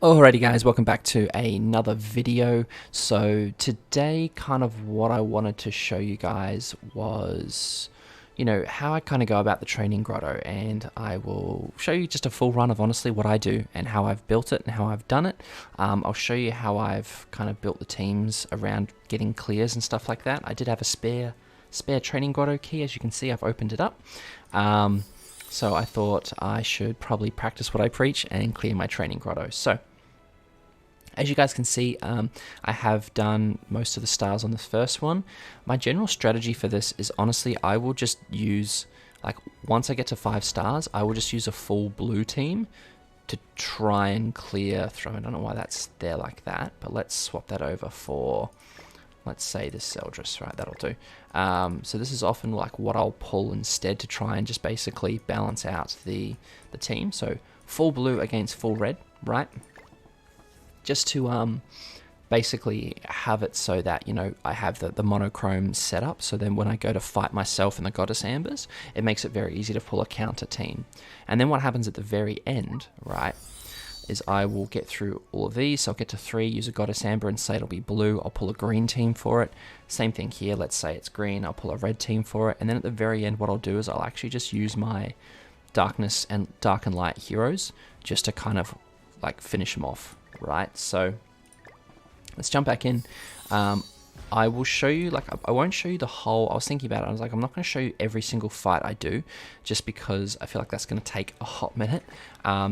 Alrighty guys, welcome back to another video. So today kind of what I wanted to show you guys was, how I kind of go about the training grotto, and I will show you just a full run of honestly what I do and how I've built it and how I've done it. I'll show you how I've kind of built the teams around getting clears and stuff like that. I did have a spare training grotto key, as you can see. I've opened it up. So I thought I should probably practice what I preach and clear my training grotto. So as you guys can see, I have done most of the stars on this first one. My general strategy for this is honestly, I will just use, like, once I get to 5 stars, I will just use a full blue team to try and clear through. I don't know why that's there like that, but let's swap that over for, let's say this Eldris, right? That'll do. So this is often like what I'll pull instead to try and just basically balance out the team. So full blue against full red, right? Just to basically have it so that, I have the monochrome set up. So then when I go to fight myself in the Goddess Ambers, it makes it very easy to pull a counter team. And then what happens at the very end, right, is I will get through all of these. So I'll get to 3, use a Goddess Amber and say it'll be blue. I'll pull a green team for it. Same thing here. Let's say it's green. I'll pull a red team for it. And then at the very end, what I'll do is I'll actually just use my darkness and dark and light heroes just to kind of like finish them off. Right, so let's jump back in. I will show you, like, I won't show you the whole. I was thinking about it. I was like, I'm not going to show you every single fight I do, just because I feel like that's going to take a hot minute.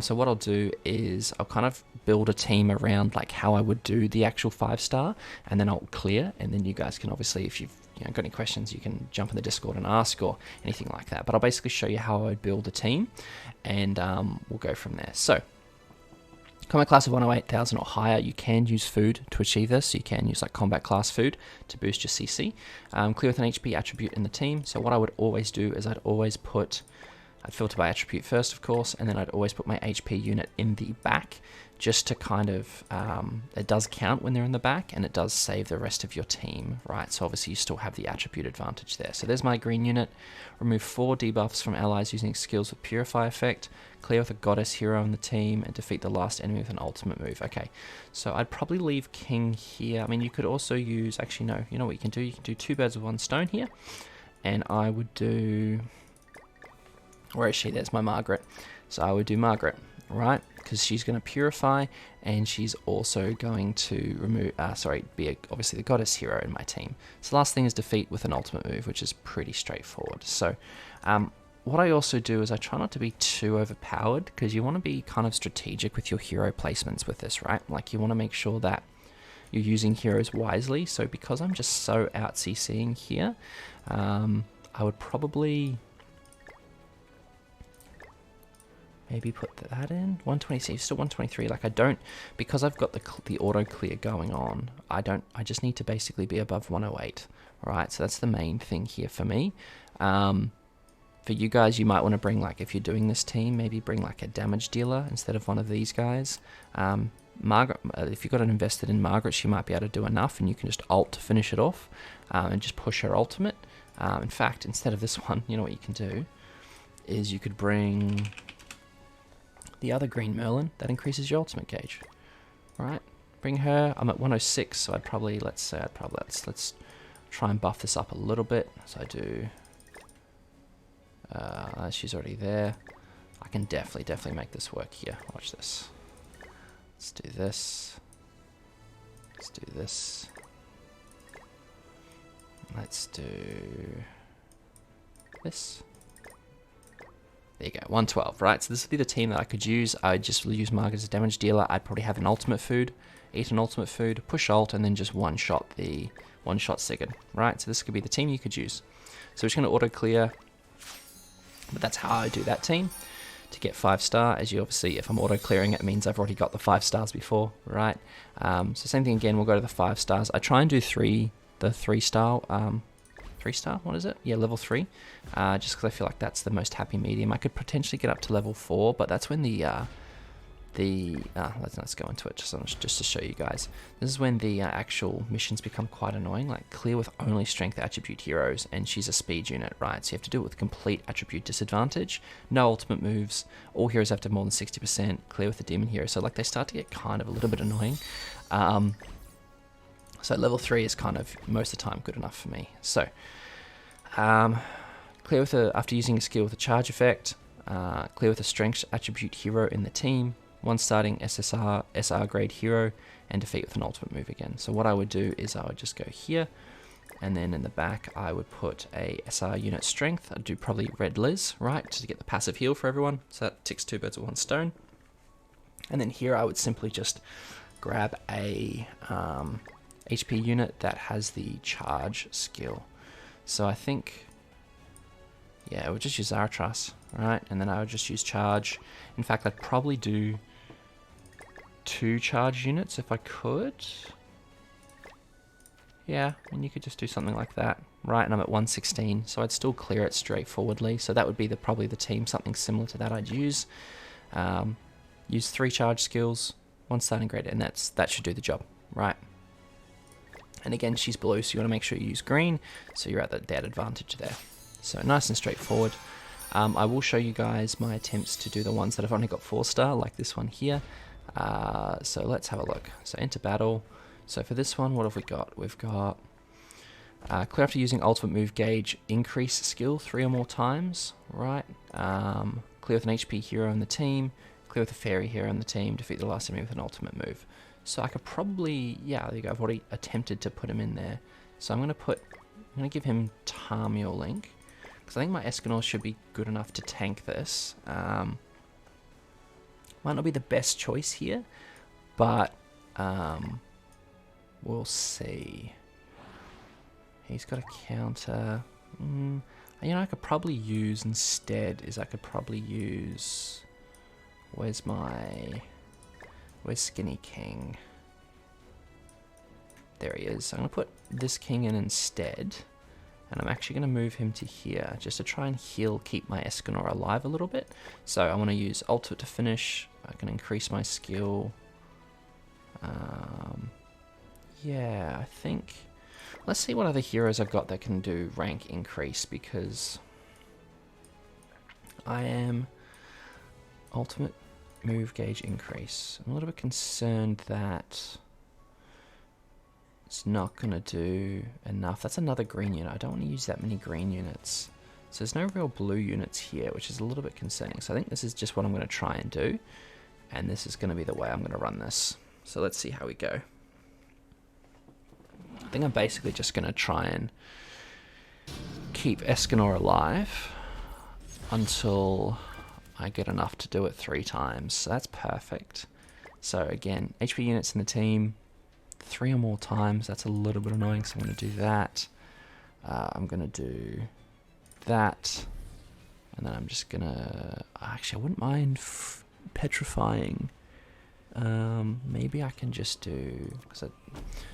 So what I'll do is I'll kind of build a team around like how I would do the actual 5-star, and then I'll clear. And then you guys can obviously, if you've got any questions, you can jump in the Discord and ask or anything like that. But I'll basically show you how I would build a team, and we'll go from there. So combat class of 108,000 or higher, you can use food to achieve this. You can use like combat class food to boost your CC. Clear with an HP attribute in the team. So what I would always do is I'd filter by attribute first, of course, and then I'd always put my HP unit in the back, just to kind of, it does count when they're in the back, and it does save the rest of your team, right? So obviously you still have the attribute advantage there. So there's my green unit. Remove 4 debuffs from allies using skills with Purify effect. Clear with a Goddess hero in the team, and defeat the last enemy with an ultimate move. Okay, so I'd probably leave King here. I mean, you could also use, actually no, you know what you can do? You can do 2 birds with 1 stone here, and I would do, where is she? There's my Margaret. So I would do Margaret, right? Because she's going to purify, and she's also going to remove, obviously the Goddess hero in my team. So the last thing is defeat with an ultimate move, which is pretty straightforward. So what I also do is I try not to be too overpowered, because you want to be kind of strategic with your hero placements with this, right? Like, you want to make sure that you're using heroes wisely. So because I'm just so out CCing here, I would probably maybe put that in 120. Still 123. Like, I don't, because I've got the auto clear going on, I just need to basically be above 108. Right, so that's the main thing here for me. For you guys, you might want to bring, like, if you're doing this team, maybe bring like a damage dealer instead of one of these guys. Margaret, if you've got it invested in Margaret, she might be able to do enough, and you can just ult to finish it off, and just push her ultimate. In fact, instead of this one, you know what you can do is you could bring the other green Merlin. That increases your ultimate gauge. Right, bring her. I'm at 106, so I'd probably, let's try and buff this up a little bit. So I do. She's already there. I can definitely make this work here. Watch this. Let's do this. Let's do this. Let's do this. There you go, 112, right? So this would be the team that I could use. I'd just use Margaret as a damage dealer. I'd probably have an ultimate food, eat an ultimate food, push ult, and then just one-shot Sigurd, right? So this could be the team you could use. So we're just going to auto-clear, but that's how I do that team to get 5-star. As you obviously, if I'm auto-clearing, it means I've already got the 5 stars before, right? So same thing again, we'll go to the 5 stars. I try and do the 3-star, 3-star, what is it? Yeah, level 3, just because I feel like that's the most happy medium. I could potentially get up to level 4, but that's when the let's go into it just to show you guys. This is when the actual missions become quite annoying, like clear with only strength attribute heroes, and she's a speed unit, right? So you have to do it with complete attribute disadvantage, no ultimate moves, all heroes have to have more than 60%, clear with the demon hero. So like they start to get kind of a little bit annoying. So level 3 is kind of most of the time good enough for me. So clear with after using a skill with a charge effect, clear with a strength attribute hero in the team, one starting SR grade hero, and defeat with an ultimate move again. So what I would do is I would just go here, and then in the back I would put a SR unit strength. I'd do probably Red Liz, right, to get the passive heal for everyone. So that ticks 2 birds with 1 stone. And then here I would simply just grab a HP unit that has the charge skill. So I think, yeah, I would just use Zaratras, right? And then I would just use charge. In fact, I'd probably do 2 charge units if I could. Yeah, and you could just do something like that, right? And I'm at 116, so I'd still clear it straightforwardly. So that would be probably the team, something similar to that I'd use. Use 3 charge skills, 1 starting grade, and that should do the job, right? And again, she's blue, so you want to make sure you use green, so you're at that advantage there. So nice and straightforward. I will show you guys my attempts to do the ones that have only got 4-star, like this one here. So let's have a look. So enter battle. So for this one, what have we got? We've got clear after using ultimate move gauge, increase skill 3 or more times, right? Clear with an HP hero in the team, clear with a fairy hero in the team, defeat the last enemy with an ultimate move. So I could probably, yeah, there you go, I've already attempted to put him in there. So I'm going to give him Tarmiel Link, because I think my Escanor should be good enough to tank this. Might not be the best choice here, but we'll see. He's got a counter. You know, I could probably use instead is I could probably use, where's Skinny King? There he is. I'm going to put this king in instead, and I'm actually going to move him to here just to try and keep my Escanor alive a little bit. So I want to use ultimate to finish. I can increase my skill. Yeah, I think, let's see what other heroes I've got that can do rank increase, because I am ultimate move gauge increase. I'm a little bit concerned that it's not going to do enough. That's another green unit. I don't want to use that many green units. So there's no real blue units here, which is a little bit concerning. So I think this is just what I'm going to try and do. And this is going to be the way I'm going to run this. So let's see how we go. I think I'm basically just going to try and keep Escanor alive until I get enough to do it 3 times. So that's perfect. So again, HP units in the team 3 or more times. That's a little bit annoying, so I'm going to do that. I'm going to do that. And then I'm just going to... Actually, I wouldn't mind petrifying. Maybe I can just do... because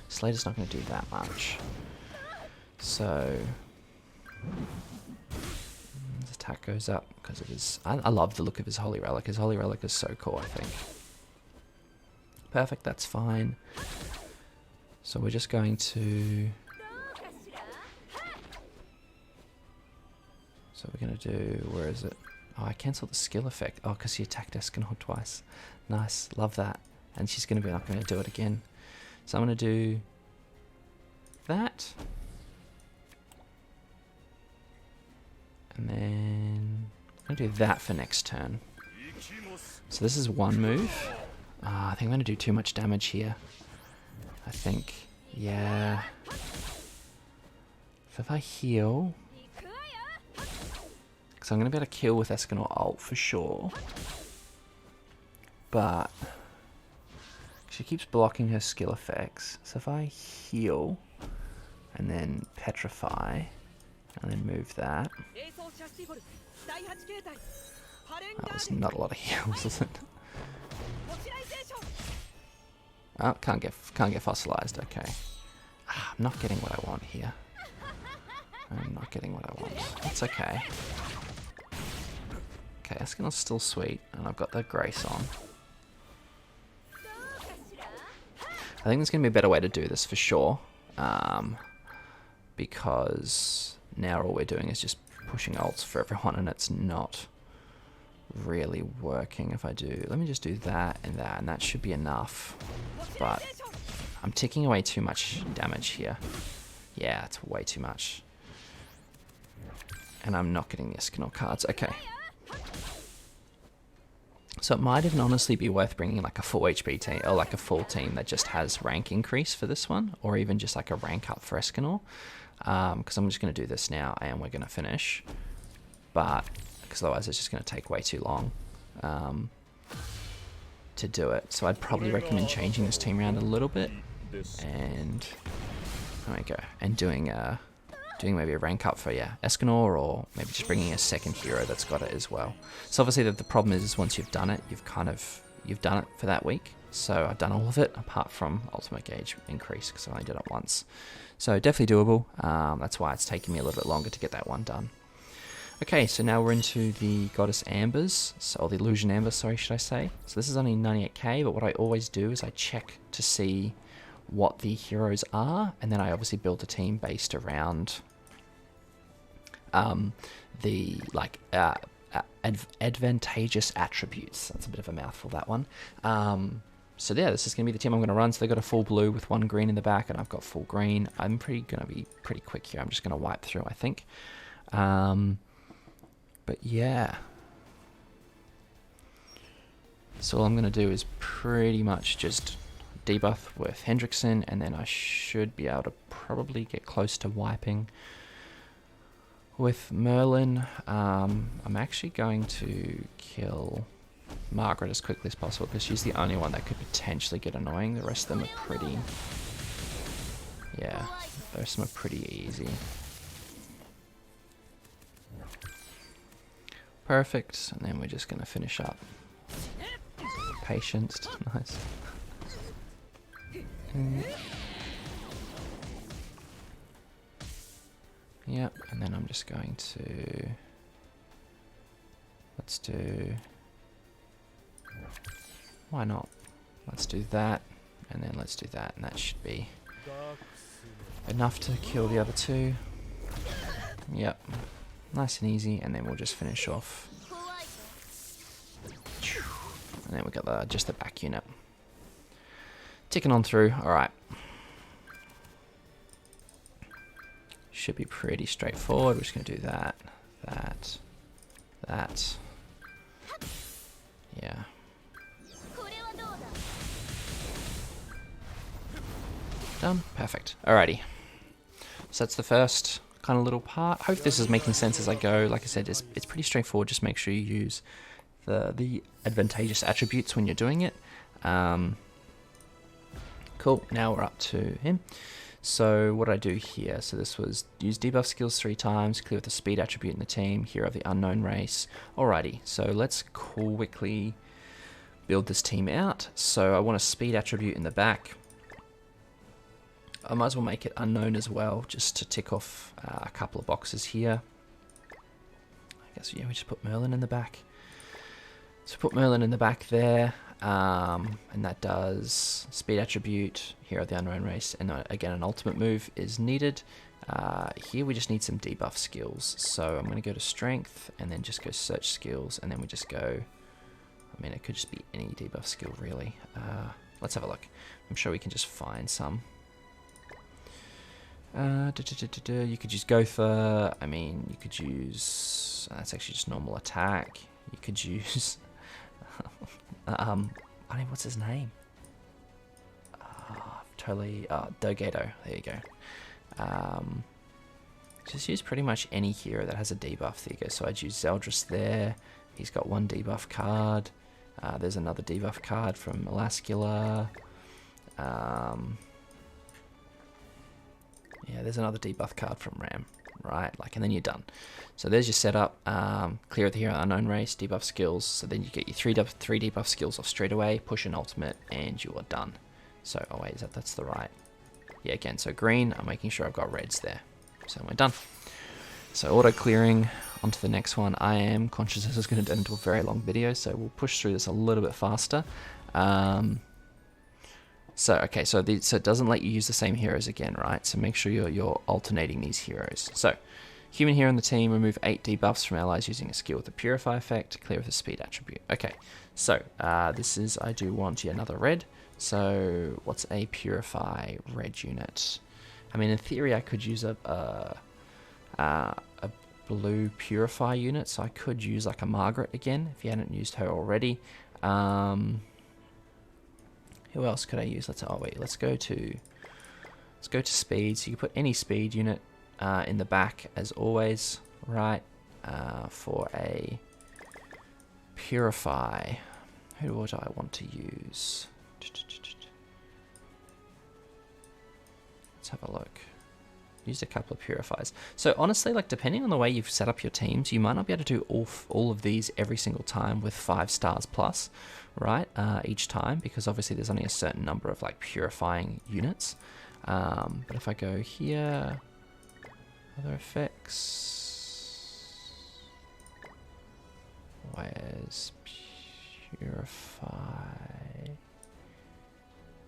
Slater's not going to do that much. So... his attack goes up because of his... I love the look of his Holy Relic. His Holy Relic is so cool, I think. Perfect, that's fine. So we're just going to... So we're going to do... Where is it? Oh, I cancelled the skill effect. Oh, because he attacked Escanor twice. Nice, love that. And she's going to be not going to do it again. So I'm going to do... that. And then... I'm going to do that for next turn. So this is one move. I think I'm going to do too much damage here. I think... yeah. So if I heal... because I'm going to be able to kill with Escanor ult for sure. But... she keeps blocking her skill effects. So if I heal... and then petrify... and then move that... that was not a lot of heals, was it? Oh, can't get fossilized, okay. I'm not getting what I want here. I'm not getting what I want. That's okay. Okay, Escanor's still sweet, and I've got the Grace on. think there's going to be a better way to do this for sure, because now all we're doing is just pushing ults for everyone, and it's not really working. If I do, let me just do that, and that should be enough. But I'm ticking away too much damage here. Yeah, it's way too much. And I'm not getting the Escanor cards. Okay. So it might even honestly be worth bringing like a full HP team, or like a full team that just has rank increase for this one, or even just like a rank up for Escanor. Because I'm just going to do this now, and we're going to finish. But, because otherwise it's just going to take way too long to do it. So I'd probably recommend changing this team around a little bit. And, there we go. And doing maybe a rank up for, Escanor, or maybe just bringing a second hero that's got it as well. So obviously the problem is once you've done it, you've done it for that week. So I've done all of it apart from ultimate gauge increase, because I only did it once. So definitely doable. That's why it's taking me a little bit longer to get that one done. Okay, so now we're into the Goddess Ambers, or the Illusion Amber, sorry, should I say. So this is only 98k, but what I always do is I check to see what the heroes are, and then I obviously build a team based around the advantageous attributes. That's a bit of a mouthful, that one. So yeah, this is going to be the team I'm going to run. So they've got a full blue with 1 green in the back, and I've got full green. I'm going to be pretty quick here. I'm just going to wipe through, I think. But yeah. So all I'm going to do is pretty much just debuff with Hendrickson, and then I should be able to probably get close to wiping with Merlin. I'm actually going to kill Margaret as quickly as possible, because she's the only one that could potentially get annoying. The rest of them are pretty... yeah, the rest of them are pretty easy. Perfect, and then we're just going to finish up. Patience, nice. Yep, and then I'm just going to... let's do... why not? Let's do that, and then let's do that, and that should be enough to kill the other two. Yep, nice and easy, and then we'll just finish off. And then we got just the back unit. Ticking on through, alright. Should be pretty straightforward. We're just going to do that, that. Yeah. Done. Perfect. Alrighty. So that's the first kind of little part. I hope this is making sense as I go. Like I said, it's pretty straightforward. Just make sure you use the advantageous attributes when you're doing it. Cool. Now we're up to him. So what I do here, so this was use debuff skills 3 times, clear with the speed attribute in the team, hero of the unknown race. Alrighty, so let's quickly build this team out. So I want a speed attribute in the back. I might as well make it unknown as well, just to tick off a couple of boxes here. I guess, yeah, we just put Merlin in the back. So put Merlin in the back there, and that does speed attribute, hero of the unknown race, and again an ultimate move is needed. Here we just need some debuff skills, so I'm going to go to strength, and then just go search skills, and then we just go, I mean it could just be any debuff skill really. Let's have a look. I'm sure we can just find some. You could use Gopher, I mean you could use, that's actually just normal attack. You could use I don't know, what's his name? Dogato, there you go. Just use pretty much any hero that has a debuff. There you go. So I'd use Zeldris there. He's got 1 debuff card. There's another debuff card from Elascula. Yeah, there's another debuff card from Ram, right? Like, and then you're done. So there's your setup. Clear of the hero unknown race, debuff skills. So then you get your three debuff skills off straight away. Push an ultimate, and you are done. So, oh wait, that's the right? Yeah, again, so green. I'm making sure I've got reds there. So we're done. So auto clearing onto the next one. I am conscious this is going to turn into a very long video, so we'll push through this a little bit faster. So, okay, so it doesn't let you use the same heroes again, right? So make sure you're alternating these heroes. So, human hero in the team, remove 8 debuffs from allies using a skill with the Purify effect, clear with a speed attribute. Okay, so this is, I do want yet another red. So, what's a Purify red unit? I mean, in theory, I could use a blue Purify unit, so I could use like a Margaret again, if you hadn't used her already. Who else could I use? Let's go to speed. So you can put any speed unit in the back as always, right? For a Purify, who would I want to use? Let's have a look. Used a couple of Purifies. So honestly, like depending on the way you've set up your teams, you might not be able to do all of these every single time with 5 stars plus, right? Each time, because obviously there's only a certain number of like purifying units. But if I go here, other effects, where's Purify?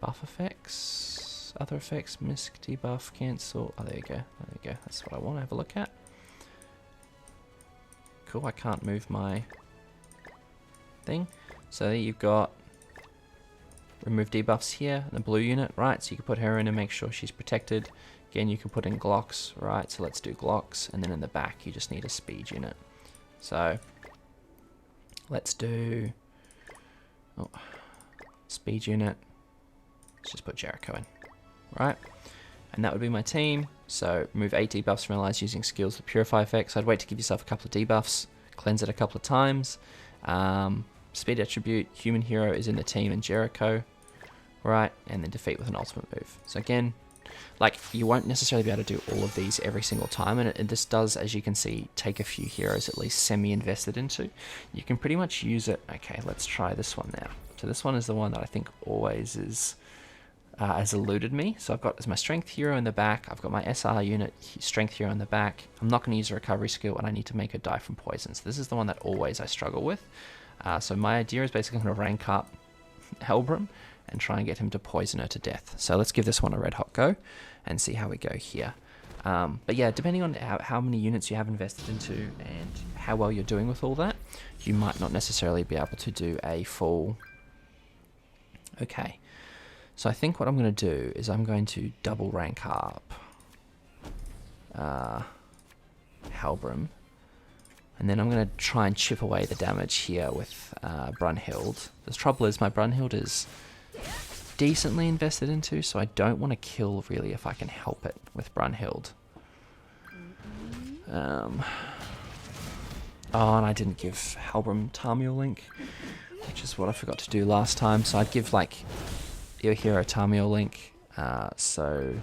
Buff effects? Other effects, misc, debuff, cancel. Oh, there you go. There you go. That's what I want to have a look at. Cool. I can't move my thing. So there you've got remove debuffs here, the blue unit, right? So you can put her in and make sure she's protected. Again, you can put in Glocks, right? So let's do Glocks. And then in the back, you just need a speed unit. So let's do speed unit. Let's just put Jericho in. Right, and that would be my team. So remove 8 debuffs from allies using skills with Purify effects. I'd wait to give yourself a couple of debuffs, cleanse it a couple of times. Speed attribute, human hero is in the team and Jericho, right, and then defeat with an ultimate move. So again, like you won't necessarily be able to do all of these every single time, and this does, as you can see, take a few heroes at least semi-invested into. You can pretty much use it. Okay, let's try this one now. So this one is the one that I think always is has eluded me. So I've got as my strength hero in the back, I've got my SR unit strength hero in the back. I'm not going to use a recovery skill, and I need to make her die from poison. So this is the one that always I struggle with. So my idea is basically going to rank up Helbram and try and get him to poison her to death. So let's give this one a red hot go and see how we go here. But yeah, depending on how many units you have invested into and how well you're doing with all that, you might not necessarily be able to do a full... Okay. So I think what I'm going to do is I'm going to double rank up Helbram, and then I'm going to try and chip away the damage here with Brunhild. The trouble is my Brunhild is decently invested into, so I don't want to kill really if I can help it with Brunhild. Oh, and I didn't give Helbram Tamil Link, which is what I forgot to do last time. So I'd give like your hero Tamil Link, so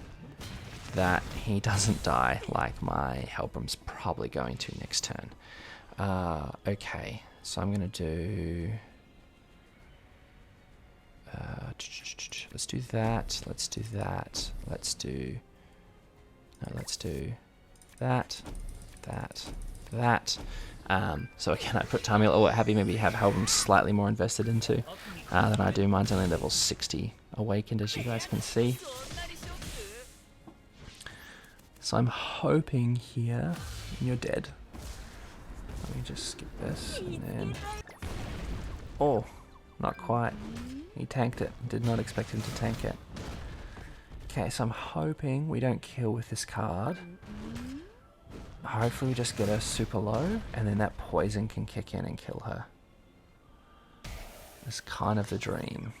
that he doesn't die like my Helbram's probably going to next turn. Okay, so I'm going to do... let's do that, let's do that, let's do... No, let's do that, that. So again, I put Tamil, or maybe have Helbram slightly more invested into than I do. Mine's only level 60 awakened, as you guys can see. So I'm hoping here... You're dead. Let me just skip this, and then... Oh, not quite. He tanked it. Did not expect him to tank it. Okay, so I'm hoping we don't kill with this card. Hopefully we just get her super low, and then that poison can kick in and kill her. It's kind of the dream.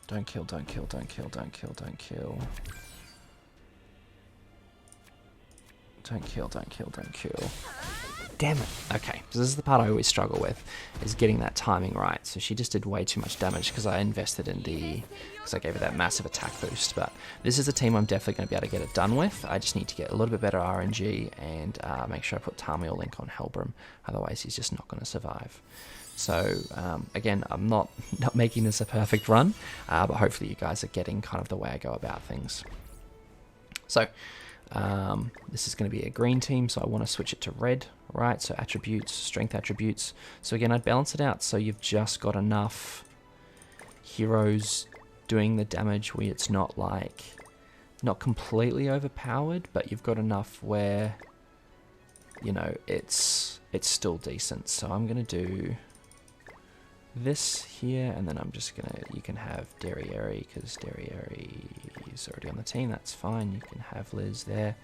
Don't kill, don't kill, don't kill, don't kill, don't kill. Don't kill, don't kill, don't kill. Damn it. Okay, so this is the part I always struggle with, is getting that timing right. So she just did way too much damage because I invested in because I gave her that massive attack boost. But this is a team I'm definitely going to be able to get it done with. I just need to get a little bit better RNG and make sure I put Tamil Link on Helbram. Otherwise, he's just not going to survive. So, again, I'm not making this a perfect run, but hopefully you guys are getting kind of the way I go about things. So, This is going to be a green team, so I want to switch it to red, right? So attributes, strength attributes. So again, I'd balance it out so you've just got enough heroes doing the damage where it's not like, not completely overpowered, but you've got enough where, you know, it's still decent. So I'm going to do this here, and then I'm just going to, you can have Derriere, because Derriere is already on the team, that's fine. You can have Liz there.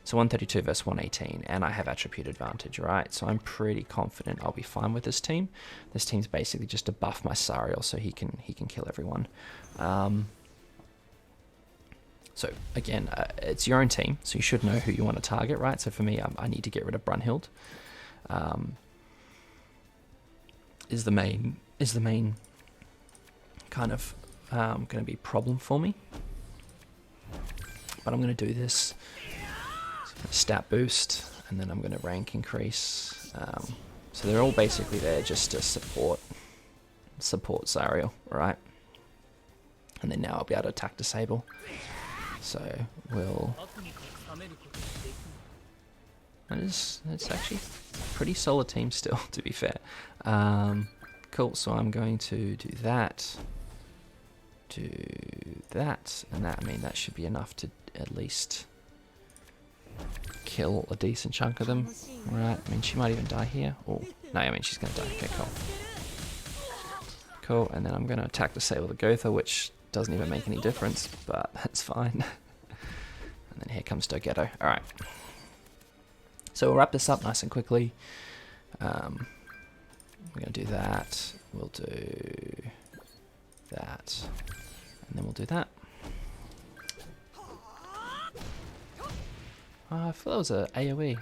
So 132 versus 118, and I have attribute advantage, right? So I'm pretty confident I'll be fine with this team. This team's basically just to buff my Sariel so he can kill everyone. So again, it's your own team, so you should know who you want to target, right? So for me, I need to get rid of Brunhild. Is the main kind of going to be problem for me. But I'm going to do this. Stat boost, and then I'm going to rank increase. So they're all basically there just to support Zariel, right? And then now I'll be able to attack disable. So we'll. It's actually a pretty solid team still, to be fair. Cool. So I'm going to do that, and that. I mean, that should be enough to at least kill a decent chunk of them, right? I mean, she might even die here. Oh, no, I mean, she's going to die. Okay, cool. Cool, and then I'm going to attack disable the Gotha, which doesn't even make any difference, but that's fine. And then here comes Dogetto. Alright. So we'll wrap this up nice and quickly. We're going to do that. We'll do that. And then we'll do that. I thought that was a AoE.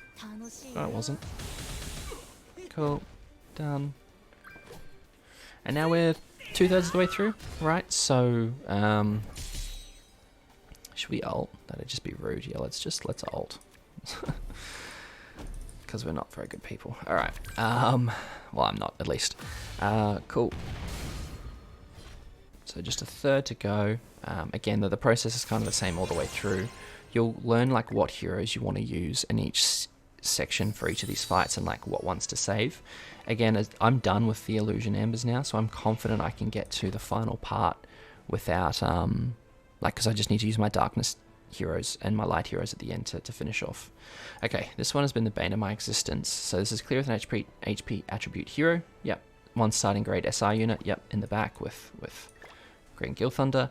No, it wasn't. Cool. Done. And now we're 2/3 of the way through, right? So, should we ult? That'd just be rude. Yeah, let's ult. Because we're not very good people. Alright. Well, I'm not, at least. Cool. So just a third to go. Again, the process is kind of the same all the way through. You'll learn like what heroes you want to use in each section for each of these fights and like what ones to save. Again, I'm done with the illusion ambers now, so I'm confident I can get to the final part without because I just need to use my darkness heroes and my light heroes at the end to finish off. Okay, this one has been the bane of my existence. So this is clear with an HP attribute hero. Yep. One starting grade SR unit. Yep, in the back with Green Gill Thunder.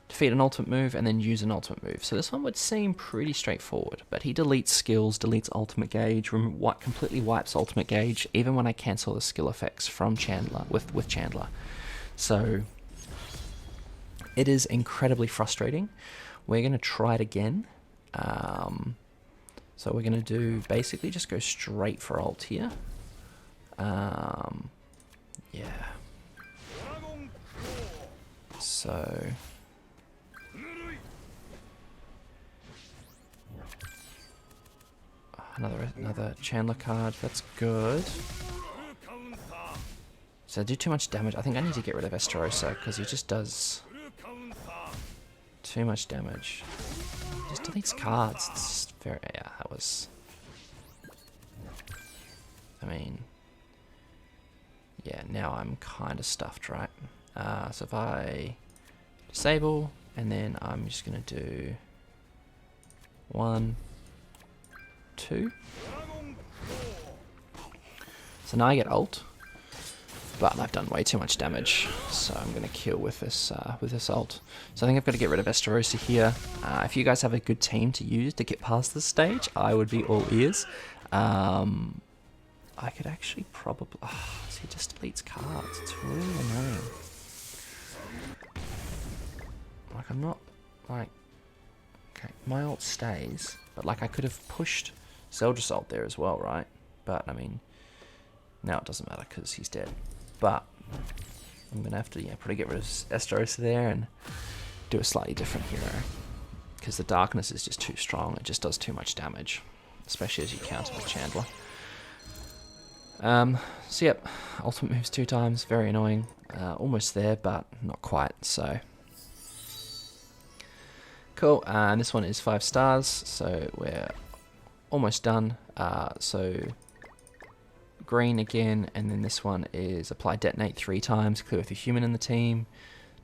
Defeat an ultimate move, and then use an ultimate move. So this one would seem pretty straightforward, but he deletes skills, deletes ultimate gauge, completely wipes ultimate gauge, even when I cancel the skill effects from Chandler, with Chandler. So it is incredibly frustrating. We're going to try it again. So we're going to do, basically just go straight for ult here. Yeah. So... Another Chandler card, that's good. So I do too much damage. I think I need to get rid of Esterosa because he just does too much damage. He just deletes cards. It's very, yeah, that was... I mean... Yeah, now I'm kind of stuffed, right? So if I disable, and then I'm just going to do 1, 2. So now I get ult, but I've done way too much damage, so I'm going to kill with this ult. So I think I've got to get rid of Esterosa here. If you guys have a good team to use to get past this stage, I would be all ears. I could actually probably... Oh, he just deletes cards. It's really annoying. Like, I'm not... Like... Okay, my ult stays, but like I could have pushed Zeldris ult there as well, right? But, I mean... Now it doesn't matter because he's dead. But I'm going to have to, yeah, probably get rid of Esterosa there and do a slightly different hero. Because the darkness is just too strong. It just does too much damage. Especially as you counter with Chandler. So yep, ultimate moves 2 times, very annoying. Almost there, but not quite, so... Cool, and this one is 5 stars, so we're almost done. So green again, and then this one is apply detonate 3 times, clear with a human in the team,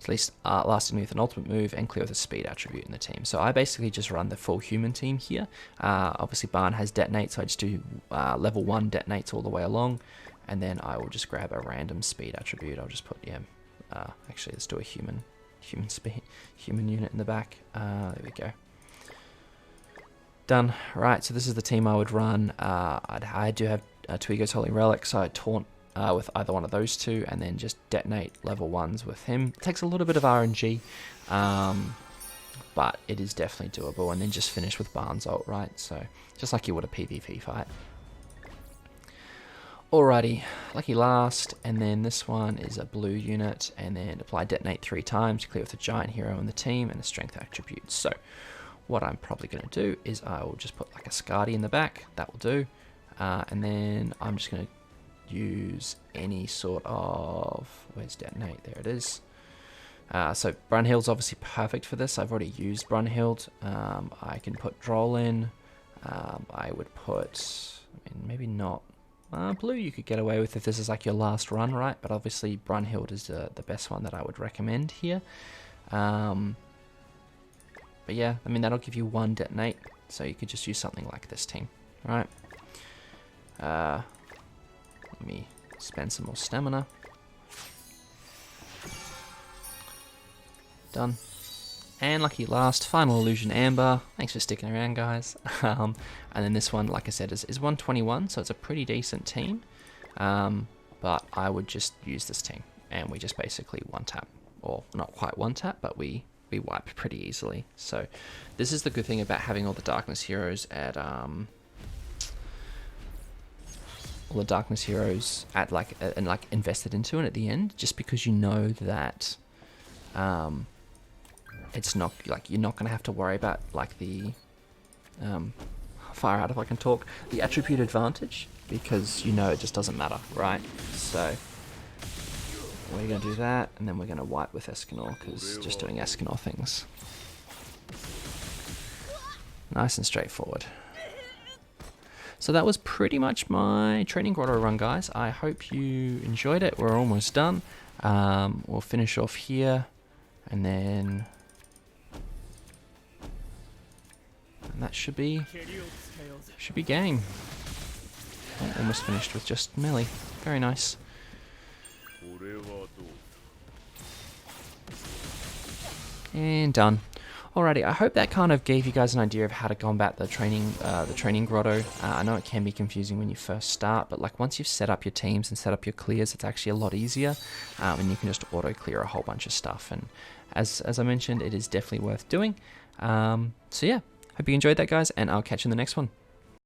at least lasting with an ultimate move, and clear with a speed attribute in the team. So I basically just run the full human team here. Obviously Barn has detonate, so I just do level 1 detonates all the way along, and then I will just grab a random speed attribute. I'll just put, actually let's do a human unit in the back. There we go. Done. Right, so this is the team I would run. I do have Twigo's Holy Relic, so I taunt with either one of those two, and then just detonate level 1s with him. It takes a little bit of RNG, but it is definitely doable, and then just finish with Barn's ult, right? So, just like you would a PvP fight. Alrighty, lucky last, and then this one is a blue unit, and then apply detonate 3 times, clear with a giant hero in the team, and a strength attribute. So, what I'm probably going to do is I will just put like a Skadi in the back, that will do, and then I'm just going to use any sort of, where's detonate, there it is. So Brunhild's obviously perfect for this. I've already used Brunhild. I can put Droll in, I would put, maybe not, blue you could get away with if this is like your last run, right? But obviously Brunhild is the best one that I would recommend here. But yeah, that'll give you 1 detonate, so you could just use something like this team, right? Let me spend some more stamina. Done. And lucky last, Final Illusion Amber. Thanks for sticking around, guys. And then this one, like I said, is 121, so it's a pretty decent team. But I would just use this team, and we just basically one-tap. Or not quite one-tap, but we wipe pretty easily. So this is the good thing about having all the Darkness heroes at invested into it at the end, just because you know that it's not like you're not going to have to worry about like the far out if I can talk, the attribute advantage, because you know it just doesn't matter, right? So we're going to do that, and then we're going to wipe with Escanor, because just doing Escanor things. Nice and straightforward. So that was pretty much my Training Grotto run, guys. I hope you enjoyed it. We're almost done. We'll finish off here, and then that should be game. Almost finished with just melee. Very nice. And done. Alrighty, I hope that kind of gave you guys an idea of how to combat the training grotto. I know it can be confusing when you first start, but like once you've set up your teams and set up your clears, it's actually a lot easier, and you can just auto clear a whole bunch of stuff. And as I mentioned, it is definitely worth doing. So yeah, hope you enjoyed that, guys, and I'll catch you in the next one.